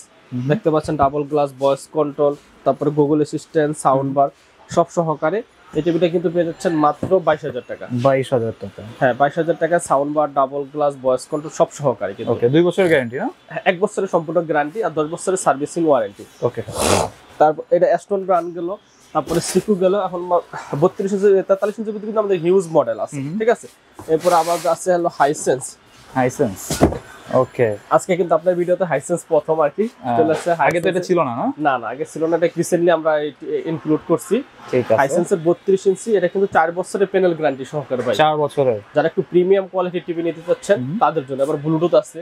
দেখতে পাচ্ছেন ডাবল গ্লাস, ভয়েস কন্ট্রোল, তারপরে গুগল অ্যাসিস্ট্যান্ট, সাউন্ড বার সব সহকারে। এই টিভিটা কিন্তু পেয়ে যাচ্ছেন মাত্র 22,000 টাকা। 22,000 টাকা। হ্যাঁ, 22,000 টাকা, sound bar, double glass, voice control সব সহকারে। ওকে, 2 বছরের গ্যারান্টি না? 1 বছরের সম্পূর্ণ গ্যারান্টি আর 10 বছরের সার্ভিসিং ওয়ারেন্টি। ওকে, তারপর এটা অ্যাস্টন ব্র্যান্ড গেল, তারপরে সিকু গেল। এখন 32 ইঞ্চি 43 ইঞ্চির ভিতরে কিন্তু আমাদের হিউজ মডেল আছে। ঠিক আছে, এরপর আবার আছে হলো হাইসেন্স। ওকে, আজকে কিন্তু আপনার ভিডিওতে হাইসেন্স প্রথম আর কি চলে আসছে। আগে তো এটা ছিল না? না, আগে ছিল না, এটা রিসেন্টলি আমরা ইনক্লুড করছি। ঠিক আছে, হাইসেন্সের 32 ইঞ্চি, এটা কিন্তু 4 বছরের প্যানেল গ্যারান্টি সহকারে ভাই। 4 বছরের। যারা একটু প্রিমিয়াম কোয়ালিটি টিভি নিতে চাচ্ছেন তাদের জন্য। আবার ব্লুটুথ আছে,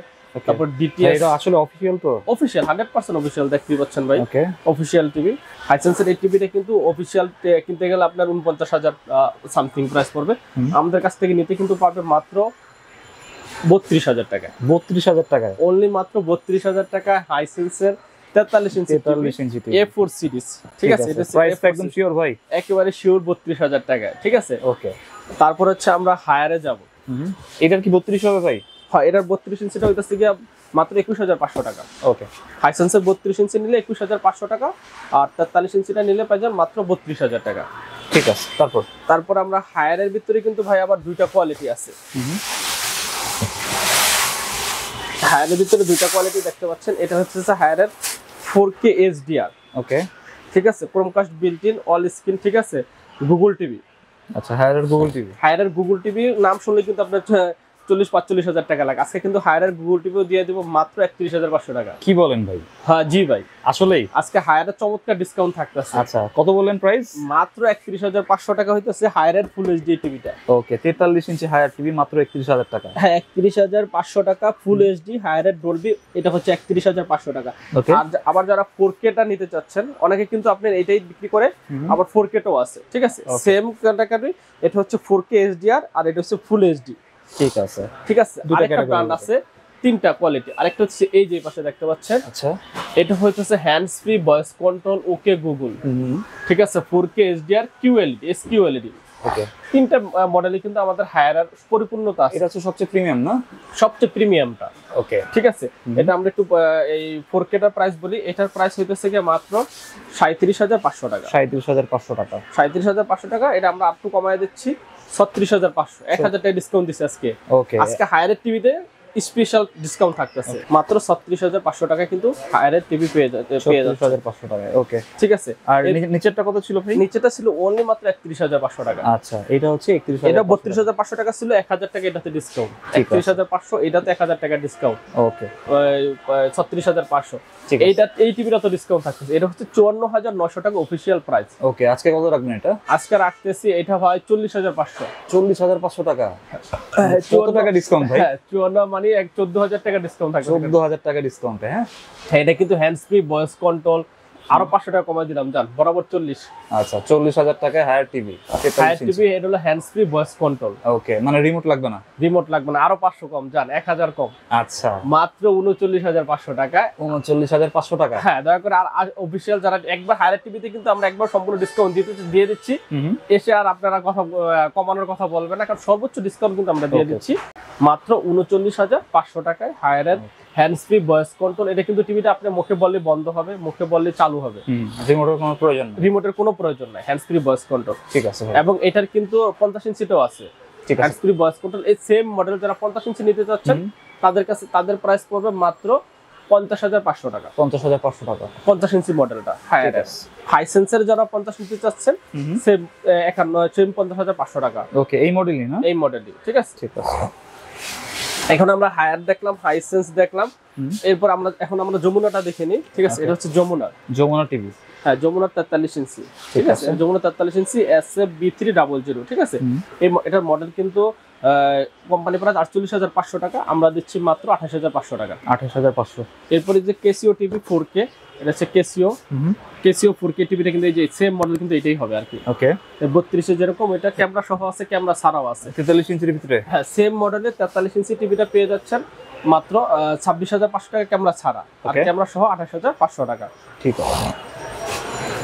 তারপর ডিটিএস, এটা আসলে অফিশিয়াল তো? অফিশিয়াল 100% অফিশিয়াল দেখতে পাচ্ছেন ভাই। ওকে, অফিশিয়াল টিভি হাইসেন্সের এই টিভিটা কিন্তু অফিশিয়াল কিনতে গেলে আপনার 49,000 সামথিং প্রাইস পড়বে। আমাদের কাছ থেকে নিতে কিন্তু পারবে মাত্র 32,000 টাকা। 32,000 টাকায় অনলি মাত্র 32,000 টাকা হাইসেন্সের 43 ইঞ্চি A4 সিরিজ। ঠিক আছে, এটা প্রাইস একদম শিওর ভাই? একেবারে শিওর 32,000 টাকা। ঠিক আছে, ওকে। তারপর হচ্ছে আমরা হায়ারে যাব। এটার কি 32 হবে ভাই? হ্যাঁ, এটার 32 ইঞ্চিটা হইতাছে গিয়া মাত্র 21,500 টাকা। ওকে, হাইসেন্সের 32 ইঞ্চি নিলে 21,500 টাকা, আর 43 ইঞ্চিটা নিলে পাই যান মাত্র 32,000 টাকা। ঠিক আছে। তারপর আমরা হায়ারের ভিতরে কিন্তু ভাই আবার দুইটা কোয়ালিটি আছে। হায়ারের ভিতরে দুইটা কোয়ালিটি দেখতে পাচ্ছেন। এটা হচ্ছে হায়ারের 4K HDR। ওকে, ঠিক আছে, Chromecast built in, all screen. ঠিক আছে, গুগল টিভি। আচ্ছা, হায়ারের গুগল টিভি। হায়ারের গুগল টিভি নাম শুনলে কিন্তু আপনার 40-45,000 টাকা লাগে। আজকে কিন্তু হায়ারের গুগল টিভিও দিয়ে দিব মাত্র 31,500 টাকা। কি বলেন ভাই? হ্যাঁ জি ভাই, আসলেই আজকে হায়ারের চমৎকার ডিসকাউন্ট থাকতেছে। আচ্ছা, কত বললেন প্রাইস? মাত্র 31,500 টাকা হইতেছে হায়ারের ফুল এইচডি টিভিটা। ওকে, 43 ইঞ্চি হায়ার টিভি মাত্র 31,000 টাকা। হ্যাঁ, 31,500 টাকা ফুল এইচডি হায়ারের ডলবি, এটা হচ্ছে 31,500 টাকা। ওকে, আর আবার যারা 4K টা নিতে চাচ্ছেন, অনেকে কিন্তু আপনার এটাই বিক্রি করে, আবার 4K টাও আছে। ঠিক আছে, সেম ক্যাটাগরি। এটা হচ্ছে 4K HDR আর এটা হচ্ছে ফুল এইচডি। ঠিক আছে, ঠিক আছে। আরেকটা ব্র্যান্ড আছে, তিনটা কোয়ালিটি। আরেকটা হচ্ছে এই যে পাশে দেখতে পাচ্ছেন। আচ্ছা, এটা হচ্ছে hands free voice control okay Google. ঠিক আছে, 4K HDR QLED SQLED। ওকে, তিনটা মডেলই কিন্তু আমাদের হায়ার পরিপূর্ণতা আছে। এটা হচ্ছে সবচেয়ে প্রিমিয়াম না? সবচেয়ে প্রিমিয়ামটা। ওকে, ঠিক আছে, এটা আমরা একটু এই 4K টার প্রাইস বলি। এটার প্রাইস হইতেছে গিয়ে মাত্র 37,500 টাকা। 37,500 টাকা। 37,500 টাকা। এটা আমরা আপ টু কমায় দিচ্ছি 36,500। 1,000 টাকা ডিসকাউন্ট দিচ্ছে আজকে। ওকে, আজকে হায়ারের টিভিতে স্পেশাল ডিসকাউন্ট থাকতেছে। মাত্র 36,500 টাকা কিন্তু হায়ারের টিভি পেয়ে যাচ্ছে। 37,500 টাকা। ওকে, ঠিক আছে। আর নিচেরটা কত ছিল ভাই? নিচেটা ছিল অনলি মাত্র 31,500 টাকা। আচ্ছা, এটা হচ্ছে 31,000। এটা 32,500 টাকা ছিল, 1,000 টাকা এটাতে ডিসকাউন্ট। 31,500 এটাতে 1,000 টাকা ডিসকাউন্ট। ওকে, 36,500। ঠিক আছে। এইটা এই টিভিটা তো ডিসকাউন্ট থাকতেছে। এটা হচ্ছে 54,900 টাকা অফিশিয়াল প্রাইস। ওকে, আজকে কত রাখবেন এটা? আজকে রাখতেছি এটা ভাই 40,500। 40,500 টাকা। কত টাকা ডিসকাউন্ট ভাই? হ্যাঁ, 54 মানে 14,000 টাকা ডিসকাউন্ট থাকবে। 14,000 টাকা ডিসকাউন্টে। হ্যাঁ, এটা কিন্তু হ্যান্ডস ফ্রি ভয়েস কন্ট্রোল, আরো 500 টাকা কমাই দিলাম, জান বরাবর 40। আচ্ছা, 40,000 টাকায় হায়ার টিভি। হায়ার টিভি এটা হলো হ্যান্ডস ফ্রি ভয়েস কন্ট্রোল। ওকে, মানে রিমোট লাগবে না? রিমোট লাগবে না, আরো 500 কম, জান 1,000 কম। আচ্ছা, মাত্র 39,500 টাকা। 39,500 টাকা। হ্যাঁ, দয়া করে আর অফিশিয়াল যারা একবার হায়ার টিভিতে কিন্তু আমরা একবার সম্পূর্ণ ডিসকাউন্ট দিয়ে দিচ্ছি। এসে আর আপনারা কথা কমানোর কথা বলবেন না, কারণ সর্বোচ্চ ডিসকাউন্ট কিন্তু আমরা দিয়ে দিচ্ছি মাত্র 39,500 টাকায় হায়ারের হ্যান্ডস ফ্রি ভয়েস কন্ট্রোল। এটা কিন্তু টিভিটা আপনি মুখে বললে বন্ধ হবে, মুখে বললে চালু হবে। রিমোটের কোনো প্রয়োজন নেই। রিমোটের কোনো প্রয়োজন নাই, হ্যান্ডস ফ্রি ভয়েস কন্ট্রোল। ঠিক আছে ভাই। এবং এটার কিন্তু 50 ইঞ্চিটাও আছে। ঠিক আছে, হ্যান্ডস ফ্রি ভয়েস কন্ট্রোল। এই সেম মডেল যারা 50 ইঞ্চি নিতে চাচ্ছেন তাদের কাছে তাদের প্রাইস পড়বে মাত্র 50,500 টাকা। 50,500 টাকা 50 ইঞ্চি মডেলটা হায়ার। হাইসেন্সের যারা 50 ইঞ্চি চাচ্ছেন সেম 50,500 টাকা। ওকে, এই মডেলই না? এই মডেলই। ঠিক আছে, ঠিক আছে। এখন আমরা হায়ার দেখলাম, হাইসেন্স দেখলাম, এরপর এখন আমরা যমুনাটা দেখে নিই। ঠিক আছে, এটা হচ্ছে যমুনা টিভি। হ্যাঁ, যমুনা 43 ইঞ্চি। ঠিক আছে, যমুনা 43 ইঞ্চি SF-B300। ঠিক আছে, এটার মডেল কিন্তু কোম্পানি প্রাইস 48,500 টাকা, আমরা দিচ্ছি মাত্র 28,500 টাকা। 28,500। এরপরে যে কেসিও টিভি 4K, এটা হচ্ছে কেসিও 4K টিভিটা কিন্তু এই যে সেম মডেল কিন্তু এটাই হবে আর কি। ওকে, 32 যেরকম এটা ক্যামেরা সহ আছে, ক্যামেরা ছাড়াও আছে। 43 ইঞ্চির ভিতরে? হ্যাঁ, সেম মডেলের 43 ইঞ্চি টিভিটা পেয়ে যাচ্ছেন মাত্র 26,500 টাকা ক্যামেরা ছাড়া, আর ক্যামেরা সহ 28,500 টাকা। ঠিক আছে।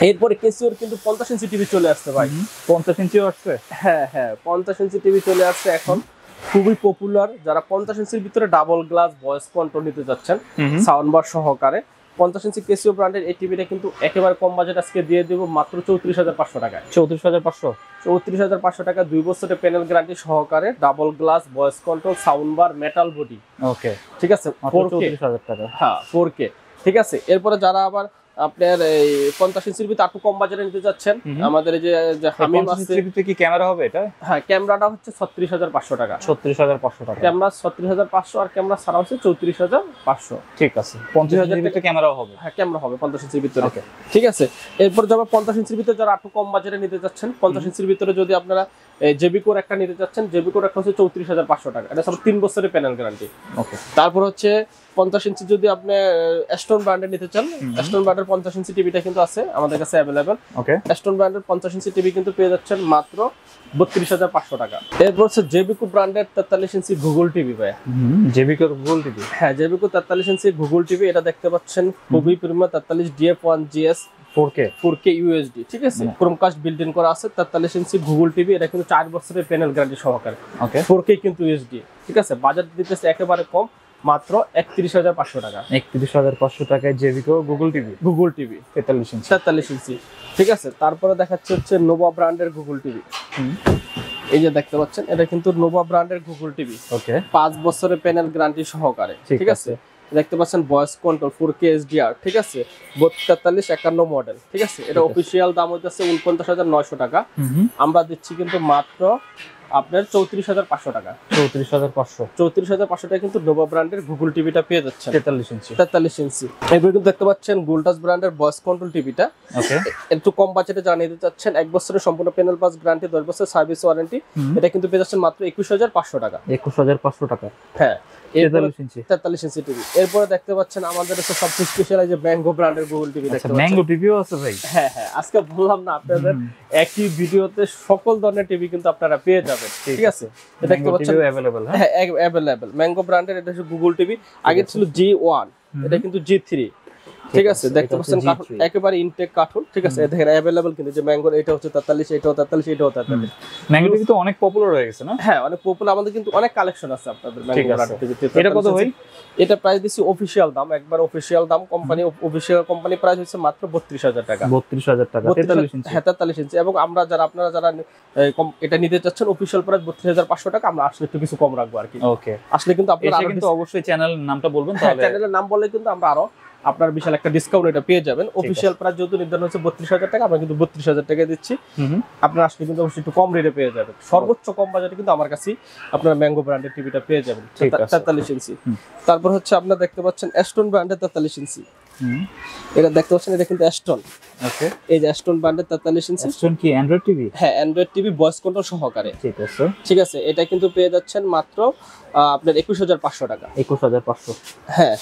এরপরে কেসিওর কিন্তু 50 ইঞ্চি টিভি চলে আসছে ভাই। 50 ইঞ্চিও আসছে? হ্যাঁ হ্যাঁ, 50 ইঞ্চি টিভি চলে আসছে এখন, খুবই পপুলার। যারা 50 ইঞ্চির ভিতরে ডাবল গ্লাস ভয়েস কন্ট্রোল নিতে যাচ্ছেন সাউন্ড বার সহকারে, 50 ইঞ্চি কেসিও ব্র্যান্ডের এই টিভিটা কিন্তু একেবারে কম বাজেট আজকে দিয়ে দেব মাত্র 34,500 টাকায়। 34,500? 34,500 টাকা, 2 বছরের প্যানেল গ্যারান্টি সহকারে, double glass voice control, sound bar, metal body. Okay, ঠিক আছে, 34,000 টাকা। হ্যাঁ, 4K। ঠিক আছে, এরপরে যারা আবার আপনার এই 50 ইঞ্চির ভিতরে একটু কম বাজেটে নিতে যাচ্ছেন, আমাদের এই যে হামিম আছে। কি ক্যামেরা হবে এটা? হ্যাঁ, ক্যামেরাটা হচ্ছে 36,500 টাকা। 36,500 টাকা ক্যামেরা 36,500, আর ক্যামেরা ছাড়া হচ্ছে 34,500। ঠিক আছে, 50,000 এর ভিতরে ক্যামেরাও হবে? হ্যাঁ, ক্যামেরা হবে 50 ইঞ্চির ভিতরে। ঠিক আছে, এরপর যারা 50 ইঞ্চির ভিতরে যারা একটু কম বাজেটে নিতে যাচ্ছেন, 50 ইঞ্চির ভিতরে যদি আপনারা জেবিকোর একটা নিতে চাচ্ছেন, জেবিকোর একটা হচ্ছে 34,500 টাকা, এটা সব 3 বছরের প্যানেল গ্যারান্টি। ওকে, তারপর হচ্ছে 50 ইঞ্চি যদি আপনি অ্যাস্টন ব্র্যান্ডের নিতে চান, অ্যাস্টন ব্র্যান্ডের 50 ইঞ্চি টিভিটা কিন্তু আছে আমাদের কাছে অ্যাভেলেবেল। ওকে, অ্যাস্টন ব্র্যান্ডের 50 ইঞ্চি টিভি কিন্তু পেয়ে যাচ্ছেন মাত্র 32,500 টাকা। এরপর হচ্ছে জেবিকো ব্র্যান্ডের 43 ইঞ্চি গুগল টিভি ভাই। জেবিকো গুগল টিভি, হ্যাঁ জেবিকো 43 ইঞ্চি গুগল টিভি, এটা দেখতে পাচ্ছেন খুবই premium 43 DF1 GS 4K UHD, ঠিক আছে, ক্রোমকাস্ট বিল্ট ইন করা আছে। 43 ইঞ্চি গুগল টিভি, এটা কিন্তু 4 বছরের প্যানেল গ্যারান্টি সহকারে। ওকে, 4K কিন্তু UHD, ঠিক আছে। বাজার দিতেছে একেবারে কম, মাত্র 31,500 টাকা। 31,500 টাকায় জেবিকো গুগল টিভি, গুগল টিভি 43 ইঞ্চি, ঠিক আছে। তারপরে দেখাচ্ছে হচ্ছে নোভা ব্র্যান্ডের গুগল টিভি, এই যে দেখতে পাচ্ছেন, এটা কিন্তু নোভা ব্র্যান্ডের গুগল টিভি। ওকে, 5 বছরের প্যানেল গ্যারান্টি সহকারে, ঠিক আছে। দেখতে পাচ্ছেন ভয়েস কন্ট্রোল 4K HDR, ঠিক আছে, 4351 মডেল, ঠিক আছে। এটা অফিশিয়াল দাম হইতেছে 49,900 টাকা, আমরা দিচ্ছি কিন্তু মাত্র আপনার 34,500 টাকা। 34,500 টাকা কিন্তু নোভা ব্র্যান্ডের গুগল টিভিটা পেয়ে যাচ্ছেন 43 ইঞ্চি। এরপর কিন্তু দেখতে পাচ্ছেন গোল্ডাস ব্র্যান্ডের ভয়েস কন্ট্রোল টিভিটা। ওকে, একটু কম বাজেটে জানিয়ে দিতে চাচ্ছেন, 1 বছরের সম্পূর্ণ প্যানেল পাস গ্যারান্টি, 10 বছর সার্ভিস ওয়ারেন্টি, এটা কিন্তু পেয়ে যাচ্ছেন মাত্র 21,500 টাকা। 21,500 টাকা, হ্যাঁ 43 ইঞ্চি টিভি। এরপরে দেখতে পাচ্ছেন আমাদের কাছে সবচেয়ে স্পেশাল এই যে ম্যাঙ্গো ব্র্যান্ডের গুগল টিভি দেখতে পাচ্ছেন। ম্যাঙ্গো টিভিও আছে ভাই? হ্যাঁ হ্যাঁ, আজকে বললাম না আপনাদের একই ভিডিওতে সকল ধরনের টিভি কিন্তু আপনারা পেয়ে যাবেন, ঠিক আছে। এটা দেখতে পাচ্ছেন अवेलेबल, হ্যাঁ अवेलेबल ম্যাঙ্গো ব্র্যান্ডের, এটা হচ্ছে গুগল টিভি। আগে ছিল G1, এটা কিন্তু G3, ঠিক আছে। দেখতে পাচ্ছেন কার্টুন একেবারে ইনটেক কার্টুন, ঠিক আছে। দেখেন अवेलेबल কিন্তু যে ম্যাঙ্গোর, এটা হচ্ছে 43, এটাও 43, এটাও 43। ম্যাঙ্গো টিভি তো অনেক পপুলার হয়ে গেছে না? হ্যাঁ অনেক পপুলার, আমাদের কিন্তু অনেক কালেকশন আছে আপনাদের ম্যাঙ্গো ব্র্যান্ডের টিভিতে। এটা কত ভাই? এটা প্রাইস দিছি অফিশিয়াল দাম, একবার অফিশিয়াল দাম, অফিশিয়াল কোম্পানি প্রাইস হচ্ছে মাত্র 32,000 টাকা। 32,000 টাকা, 43 ইঞ্চি। হ্যাঁ 43 ইঞ্চি। এবং আমরা আপনারা যারা এটা নিতে চাচ্ছেন, অফিশিয়াল প্রাইস 32,500 টাকা, আমরা আসলে একটু কিছু কম রাখবো আর কি। ওকে, আসলে কিন্তু আপনারা কিন্তু অবশ্যই চ্যানেল নামটা বলবেন, তাহলে চ্যানেলের নাম বললে কিন্তু আমরা আরো আপনার বিশাল একটা ডিসকাউন্ট এটা পেয়ে যাবেন। অফিশিয়াল প্রাইস যেহেতু নির্ধারণ হচ্ছে 32,000 টাকা, আমরা কিন্তু 32,000 টাকা দিচ্ছি। আপনারা আসলে কিন্তু অবশ্যই একটু কম রেটে পেয়ে যাবেন। সর্বোচ্চ কম বাজেটে কিন্তু আমার কাছে আপনারা ম্যাঙ্গো ব্র্যান্ডের টিভিটা পেয়ে যাবেন 43 ইঞ্চি। তারপর হচ্ছে আপনারা দেখতে পাচ্ছেন অ্যাস্টন ব্র্যান্ডের 43 ইঞ্চি, এটা দেখতে পাচ্ছেন, এটা কিন্তু অ্যাস্টন। ওকে, এই যে অ্যাস্টন ব্র্যান্ডের 43 ইঞ্চি। অ্যাস্টন কি অ্যান্ড্রয়েড টিভি? হ্যাঁ অ্যান্ড্রয়েড টিভি, ভয়েস কন্ট্রোল সহকারে, ঠিক আছে। এটা কিন্তু পেয়ে যাচ্ছেন মাত্র আপনার 21,500 টাকা। 21,500, হ্যাঁ।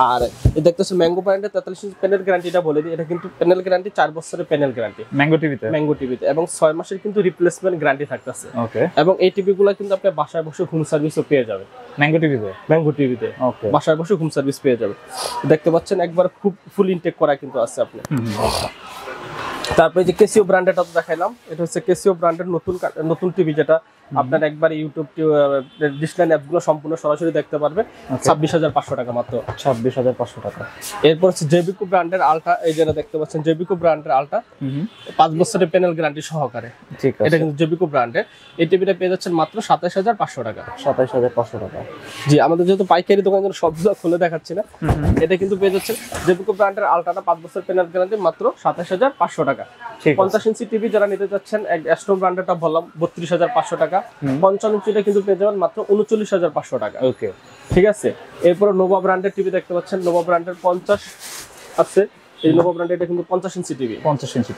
আর দেখতেছেন ম্যাঙ্গো ব্র্যান্ডের 43 ইঞ্চি প্যানেল গ্যারান্টিটা বলে দিই, এটা কিন্তু প্যানেল গ্যারান্টি 4 বছরের প্যানেল গ্যারান্টি ম্যাঙ্গো টিভিতে, এবং 6 মাসের কিন্তু রিপ্লেসমেন্ট গ্যারান্টি থাকতেছে। ওকে, এবং এই টিভিগুলো কিন্তু আপনি বাসায় বসে হোম সার্ভিসও পেয়ে যাবেন ম্যাঙ্গো টিভিতে। ওকে, বাসায় বসে হোম সার্ভিস পেয়ে যাবেন। দেখতে পাচ্ছেন একবার খুব ফুল ইনটেক করা কিন্তু আছে আপনি। তারপরে যে কেসিও ব্র্যান্ডেরটা তো দেখাইলাম, এটা হচ্ছে কেসিও ব্র্যান্ডের নতুন টিভি, যেটা আপনার একবার ইউটিউব ডিসপ্লে অ্যাপগুলো সম্পূর্ণ সরাসরি দেখতে পারবে। 26,500 টাকা মাত্র। 26,500 টাকা। এরপর হচ্ছে জেবিকো ব্র্যান্ডের আলটা, এই যেটা দেখতে পাচ্ছেন জেবিকো ব্র্যান্ডের আলটা, 5 বছরের প্যানেল গ্যারান্টি সহকারে, ঠিক আছে। এটা কিন্তু জেবিকো ব্র্যান্ডের। এই টিভিটা পেয়ে যাচ্ছেন মাত্র 27,500 টাকা। 27,500 টাকা। জি, আমাদের যেহেতু পাইকারি দোকান, সবগুলো খুলে দেখাচ্ছি না, এটা কিন্তু পেয়ে যাচ্ছেন জেবিকো ব্র্যান্ডের আলটাটা 5 বছর প্যানেল গ্যারান্টি, মাত্র 27,500 টাকা। 50 ইঞ্চি টিভি যারা নিতে চাচ্ছেন, অ্যাস্টন ব্র্যান্ডেরটা বললাম 32,500 টাকা। 55 ইঞ্চিটা কিন্তু পেয়ে যাবেন মাত্র 39,500 টাকা। ওকে, ঠিক আছে। এরপরে নোভা ব্র্যান্ডের টিভি দেখতে পাচ্ছেন, নোভা ব্র্যান্ডের 50 আছে। এই নোভা ব্র্যান্ডের এটা কিন্তু 50 ইঞ্চি টিভি। 50 ইঞ্চি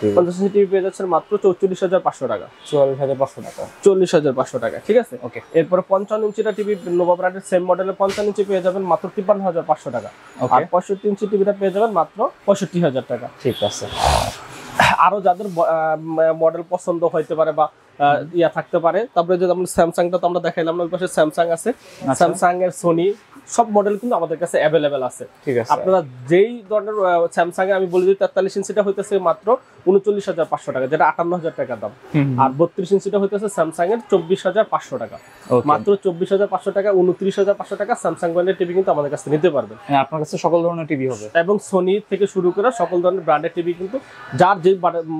টিভি পেয়ে যাচ্ছেন মাত্র 44,500 টাকা। 44,500 টাকা, ঠিক আছে। ওকে, এরপরে 55 ইঞ্চিটা টিভি নোভা ব্র্যান্ডের সেম মডেলের 55 ইঞ্চি পেয়ে যাবেন মাত্র 53,500 টাকা। আর 65 ইঞ্চি টিভিটা পেয়ে যাবেন মাত্র 65,000 টাকা। ঠিক আছে। আরো যাদের মডেল পছন্দ হইতে পারে বা ইয়া থাকতে পারে, তারপরে যে আমরা স্যামসাংটা তো আমরা দেখাইলাম না, ওই পাশে স্যামসাং আছে, স্যামসাং এর সোনি সব মডেল কিন্তু আমাদের কাছে অ্যাভেলেবেল আছে। ঠিক আছে, আপনারা যেই ধরনের স্যামসাং এর আমি বলে দিই 43 ইঞ্চিটা হইতেছে মাত্র 39,500 টাকা, যেটা 58,000 টাকা দাম। আর 32 ইঞ্চিটা হইতেছে স্যামসাং এর 24,500 টাকা, মাত্র 24,500 টাকা। 29,500 টাকা স্যামসাং ব্র্যান্ডের টিভি কিন্তু আমাদের কাছে নিতে পারবেন। আপনার কাছে সকল ধরনের টিভি হবে, এবং সোনি থেকে শুরু করে সকল ধরনের ব্র্যান্ডের টিভি কিন্তু যার যে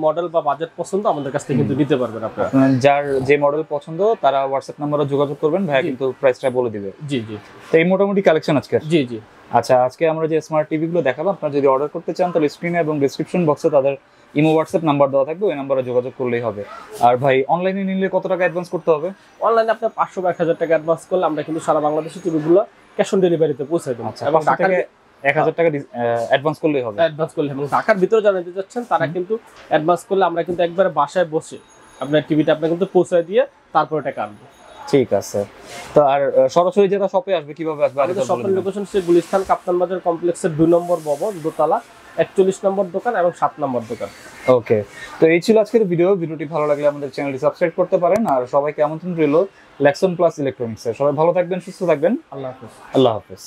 মডেল বা বাজেট পছন্দ আমাদের কাছ থেকে কিন্তু নিতে পারবেন। আপনারা যার যে মডেল পছন্দ তারা হোয়াটসঅ্যাপ নম্বরে যোগাযোগ করবেন, ভাইয়া কিন্তু প্রাইসটা বলে দিবে। জি জি, তো এই মোটামুটি কালেকশন আজকে। জি জি। আচ্ছা, আজকে আমরা যে স্মার্ট টিভি গুলো দেখাবো, আপনারা যদি অর্ডার করতে চান তাহলে স্ক্রিনে এবং ডেসক্রিপশন বক্সে তাদের ইমো হোয়াটসঅ্যাপ নাম্বার দেওয়া থাকবে, ওই নাম্বারে যোগাযোগ করলেই হবে। আর ভাই, অনলাইনে নিলে কত টাকা অ্যাডভান্স করতে হবে? অনলাইনে আপনি 500 বা 1000 টাকা অ্যাডভান্স করলে আমরা কিন্তু সারা বাংলাদেশে টিভিগুলো ক্যাশ অন ডেলিভারিতে পৌঁছে দেব। এবং ঢাকা 1000 টাকা অ্যাডভান্স করলেই হবে। অ্যাডভান্স করলে, এবং ঢাকার ভিতরে যারা নিতে যাচ্ছেন তারা কিন্তু অ্যাডভান্স করলে আমরা কিন্তু একবারে বাসায় বসে আপনার টিভিটা আপনার কিন্তু পৌঁছায় দিয়ে তারপর এটা কাটবে। ঠিক আছে। তো আর সরাসরি যেটা শপে আসবে কিভাবে আসবে? আমাদের শপের লোকেশন হচ্ছে গুলিস্তান কাপ্তান বাজার কমপ্লেক্সের 2 নম্বর ভবন, দোতলা, 41 নম্বর দোকান এবং 7 নম্বর দোকান। ওকে, তো এই ছিল আজকের ভিডিওটি ভালো লাগলে আমাদের চ্যানেলটি সাবস্ক্রাইব করতে পারেন। আর সবাইকে আমন্ত্রণ রইল লেক্সন প্লাস ইলেকট্রনিক্সে। সবাই ভালো থাকবেন, সুস্থ থাকবেন। আল্লাহ হাফেজ। আল্লাহ হাফেজ।